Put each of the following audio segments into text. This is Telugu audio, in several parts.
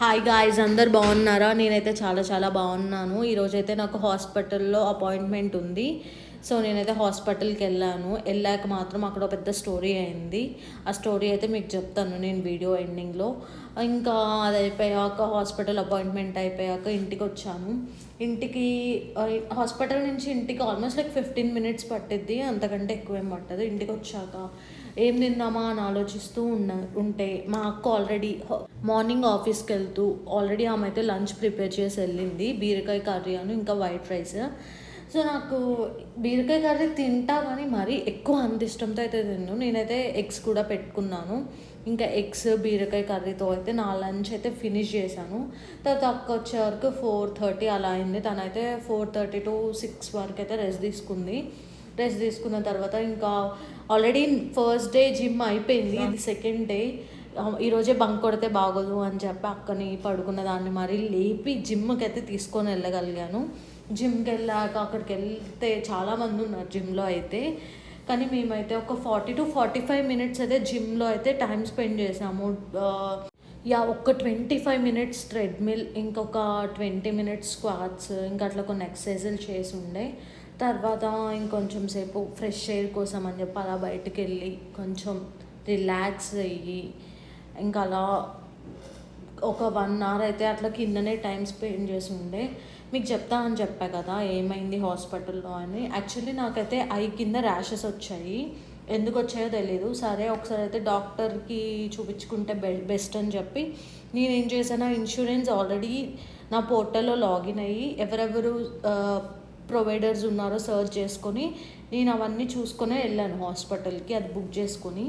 హాయ్ గాయ్స్, అందరు బాగున్నారా? నేనైతే చాలా చాలా బాగున్నాను. ఈరోజైతే నాకు హాస్పిటల్లో అపాయింట్మెంట్ ఉంది. సో నేనైతే హాస్పిటల్కి వెళ్ళాక మాత్రం అక్కడ పెద్ద స్టోరీ అయింది. ఆ స్టోరీ అయితే మీకు చెప్తాను నేను వీడియో ఎండింగ్లో. ఇంకా అది అయిపోయాక, హాస్పిటల్ అపాయింట్మెంట్ అయిపోయాక ఇంటికి వచ్చాను. ఇంటికి హాస్పిటల్ నుంచి ఇంటికి ఆల్మోస్ట్ లైక్ 15 minutes పట్టిద్ది, అంతకంటే ఎక్కువేం పట్టదు. ఇంటికి వచ్చాక ఏం తిందామా అని ఆలోచిస్తూ ఉంటే మా అక్క ఆల్రెడీ మార్నింగ్ ఆఫీస్కి వెళ్తూ ఆల్రెడీ ఆమె అయితే లంచ్ ప్రిపేర్ చేసి వెళ్ళింది. బీరకాయ కర్రీ అని ఇంకా వైట్ రైస్. సో నాకు బీరకాయ కర్రీ తింటా కానీ మరీ ఎక్కువ అంత ఇష్టంతో అయితే తిన్నాను. నేనైతే ఎగ్స్ కూడా పెట్టుకున్నాను. ఇంకా ఎగ్స్ బీరకాయ కర్రీతో అయితే నా లంచ్ అయితే ఫినిష్ చేశాను. తర్వాత అక్క వచ్చే వరకు 4:30 అలా అయింది. తనైతే 4:30 to 6 వరకు అయితే రెస్ట్ తీసుకున్న తర్వాత ఇంకా ఆల్రెడీ ఫస్ట్ డే జిమ్ అయిపోయింది, ఇది సెకండ్ డే. ఈరోజే బంక్ కొడితే బాగోదు అని చెప్పి అక్కని పడుకున్న దాన్ని మరీ లేపి జిమ్కి అయితే తీసుకొని వెళ్ళగలిగాను. జిమ్కి వెళ్ళాక అక్కడికి వెళ్తే చాలామంది ఉన్నారు జిమ్లో అయితే. కానీ మేమైతే ఒక 40 to 45 minutes అయితే జిమ్లో అయితే టైం స్పెండ్ చేసాము. ఒక 25 minutes ట్రెడ్మిల్, ఇంకొక 20 minutes స్క్వాట్స్, ఇంకా అట్లా కొన్ని ఎక్సర్సైజులు చేసి ఉండే. తర్వాత ఇంకొంచెం సేపు ఫ్రెష్ ఎయిర్ కోసం అని చెప్పి అలా బయటకు వెళ్ళి కొంచెం రిలాక్స్ అయ్యి ఇంకా అలా ఒక 1 hour అయితే అట్లా కిందనే టైం స్పెండ్ చేసి ఉండే. మీకు చెప్తా అని చెప్పా కదా ఏమైంది హాస్పిటల్లో అని. యాక్చువల్లీ నాకైతే ఐ కింద ర్యాషెస్ వచ్చాయి. ఎందుకు వచ్చాయో తెలీదు. సరే ఒకసారి అయితే డాక్టర్కి చూపించుకుంటే బెస్ట్ అని చెప్పి నేనేం చేశాను, ఇన్సూరెన్స్ ఆల్రెడీ నా పోర్టల్లో లాగిన్ అయ్యి ఎవరెవరు ప్రొవైడర్స్ ఉన్నారో సర్చ్ చేసుకొని నేను అవన్నీ చూసుకొని వెళ్ళాను హాస్పిటల్కి, అది బుక్ చేసుకొని.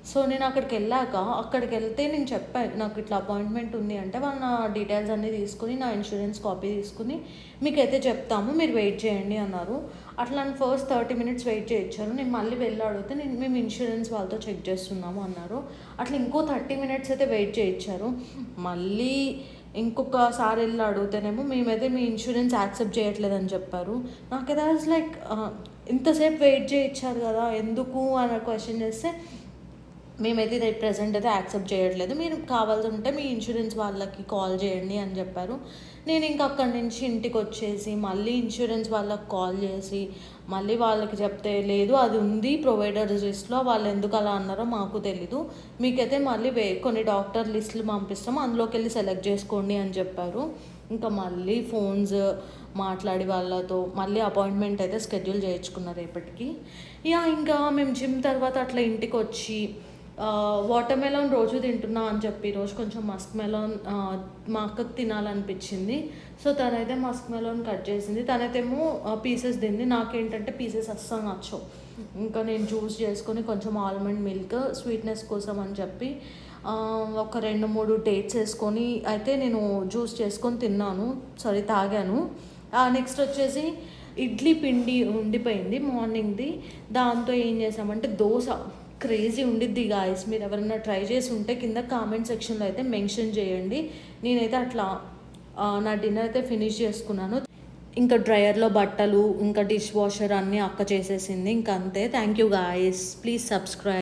సో నేను అక్కడికి వెళ్తే నేను చెప్పాను నాకు ఇట్లా అపాయింట్మెంట్ ఉంది అంటే, వాళ్ళు నా డీటెయిల్స్ అన్నీ తీసుకుని నా ఇన్సూరెన్స్ కాపీ తీసుకుని మీకైతే చెప్తాము, మీరు వెయిట్ చేయండి అన్నారు. అట్లా ఫస్ట్ 30 minutes వెయిట్ చేయించారు. నేను మళ్ళీ వెళ్ళి అడిగితే మేము ఇన్సూరెన్స్ వాళ్ళతో చెక్ చేస్తున్నాము అన్నారు. అట్లా ఇంకో 30 minutes అయితే వెయిట్ చేయించారు. మళ్ళీ ఇంకొకసారి వెళ్ళి అడిగితేనేమో మేమైతే మీ ఇన్సూరెన్స్ యాక్సెప్ట్ చేయట్లేదని చెప్పారు. నాకైతే లైక్ ఇంతసేపు వెయిట్ చేయించారు కదా ఎందుకు అని క్వశ్చన్ చేస్తే, మేమైతే ఇది ప్రెజెంట్ అయితే యాక్సెప్ట్ చేయట్లేదు, మీరు కావాల్సి ఉంటే మీ ఇన్సూరెన్స్ వాళ్ళకి కాల్ చేయండి అని చెప్పారు. నేను ఇంకా అక్కడి నుంచి ఇంటికి వచ్చేసి మళ్ళీ ఇన్సూరెన్స్ వాళ్ళకి కాల్ చేసి మళ్ళీ వాళ్ళకి చెప్తే, లేదు అది ఉంది ప్రొవైడర్స్ లిస్ట్లో, వాళ్ళు ఎందుకు అలా అన్నారో మాకు తెలీదు, మీకైతే మళ్ళీ కొన్ని డాక్టర్ లిస్టులు పంపిస్తాము, అందులోకి వెళ్ళి సెలెక్ట్ చేసుకోండి అని చెప్పారు. ఇంకా మళ్ళీ ఫోన్స్ మాట్లాడి వాళ్ళతో మళ్ళీ అపాయింట్మెంట్ అయితే షెడ్యూల్ చేయించుకున్నారు రేపటికి. ఇంకా మేము జిమ్ తర్వాత అట్లా ఇంటికి వచ్చి వాటర్ మెలాన్ రోజు తింటున్నా అని చెప్పి రోజు కొంచెం మస్క్ మెలాన్ మా అక్కకు తినాలనిపించింది. సో తనైతే మస్క్ మెలాన్ కట్ చేసింది, తనైతేమో పీసెస్ తింది. నాకేంటంటే పీసెస్ అస్సలు నచ్చవు. ఇంకా నేను జ్యూస్ చేసుకొని కొంచెం ఆల్మండ్ మిల్క్ స్వీట్నెస్ కోసం అని చెప్పి ఒక 2-3 డేట్స్ వేసుకొని అయితే నేను జ్యూస్ చేసుకొని తాగాను. నెక్స్ట్ వచ్చేసి ఇడ్లీ పిండి ఉండిపోయింది మార్నింగ్ది. దాంతో ఏం చేసామంటే దోశ క్రేజీ ఉండిద్ది గాయస్. మీరు ఎవరైనా ట్రై చేసి ఉంటే కింద కామెంట్ సెక్షన్లో అయితే మెన్షన్ చేయండి. నేనైతే అట్లా నా డిన్నర్ అయితే ఫినిష్ చేసుకున్నాను. ఇంకా డ్రయర్లో బట్టలు ఇంకా డిష్ వాషర్ అన్నీ అక్క చేసేసింది. ఇంకా అంతే. Thank you guys, please subscribe.